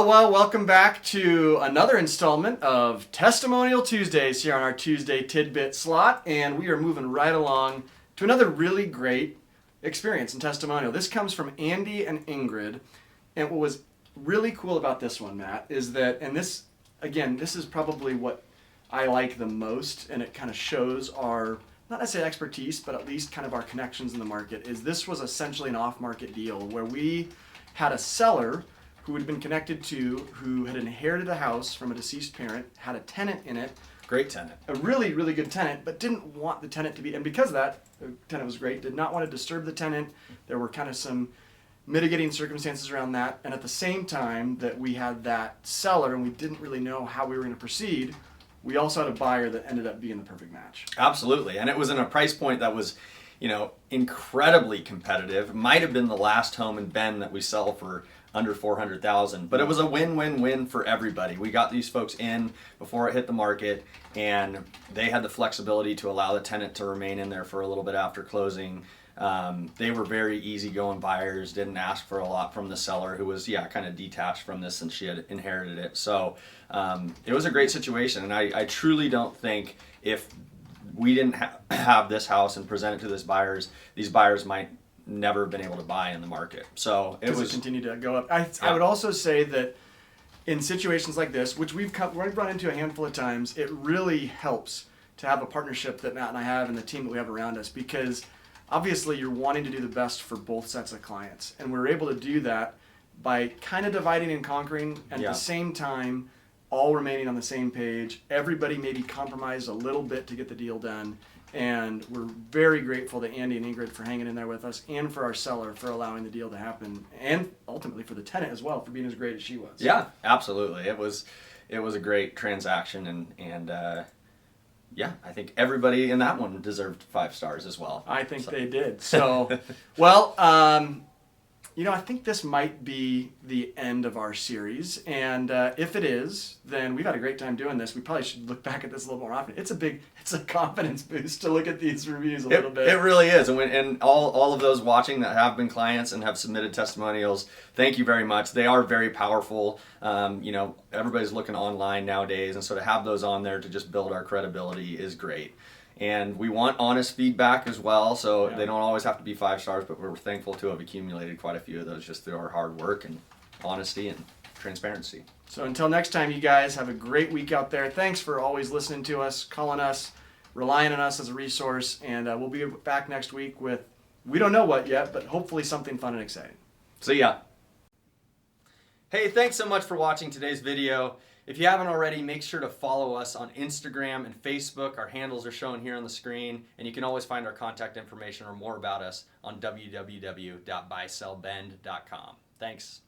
Well, welcome back to another installment of Testimonial Tuesdays here on our Tuesday Tidbit slot, and we are moving right along to another really great experience and testimonial. This comes from Andy and Ingrid, and what was really cool about this one, Matt, is that, and this, again, this is probably what I like the most, and it kind of shows our, not necessarily expertise, but at least kind of our connections in the market, is this was essentially an off-market deal where we had a seller who had been connected to, who had inherited a house from a deceased parent, had a tenant in it. Great tenant. A really, really good tenant, but didn't want the tenant to be, and because of that, the tenant was great, did not want to disturb the tenant. There were kind of some mitigating circumstances around that, and at the same time that we had that seller and we didn't really know how we were going to proceed, we also had a buyer that ended up being the perfect match. Absolutely, and it was in a price point that was, incredibly competitive. Might have been the last home in Bend that we sell for under $400,000, but it was a win-win-win for everybody. We got these folks in before it hit the market, and they had the flexibility to allow the tenant to remain in there for a little bit after closing. They were very easygoing buyers, didn't ask for a lot from the seller, who was, kind of detached from this since she had inherited it. So it was a great situation, and I truly don't think if we didn't have this house and present it to these buyers might never have been able to buy in the market. So it was continued to go up. I would also say that in situations like this, which we've run into a handful of times, it really helps to have a partnership that Matt and I have and the team that we have around us, because obviously you're wanting to do the best for both sets of clients, and we're able to do that by kind of dividing and conquering, and at the same time all remaining on the same page. Everybody maybe compromised a little bit to get the deal done, and we're very grateful to Andy and Ingrid for hanging in there with us, and for our seller for allowing the deal to happen, and ultimately for the tenant as well for being as great as she was. Yeah, absolutely. It was a great transaction, and I think everybody in that one deserved 5 stars as well. I think they did. So, well, I think this might be the end of our series, and if it is, then we've had a great time doing this. We probably should look back at this a little more often. It's a confidence boost to look at these reviews a little bit. It really is, and all of those watching that have been clients and have submitted testimonials, thank you very much. They are very powerful. Everybody's looking online nowadays, and so to have those on there to just build our credibility is great. And we want honest feedback as well, so they don't always have to be 5 stars, but we're thankful to have accumulated quite a few of those just through our hard work and honesty and transparency. So until next time, you guys have a great week out there. Thanks for always listening to us, calling us, relying on us as a resource, and we'll be back next week with, we don't know what yet, but hopefully something fun and exciting. See ya. Hey, thanks so much for watching today's video. If you haven't already, make sure to follow us on Instagram and Facebook. Our handles are shown here on the screen, and you can always find our contact information or more about us on www.buysellbend.com. Thanks.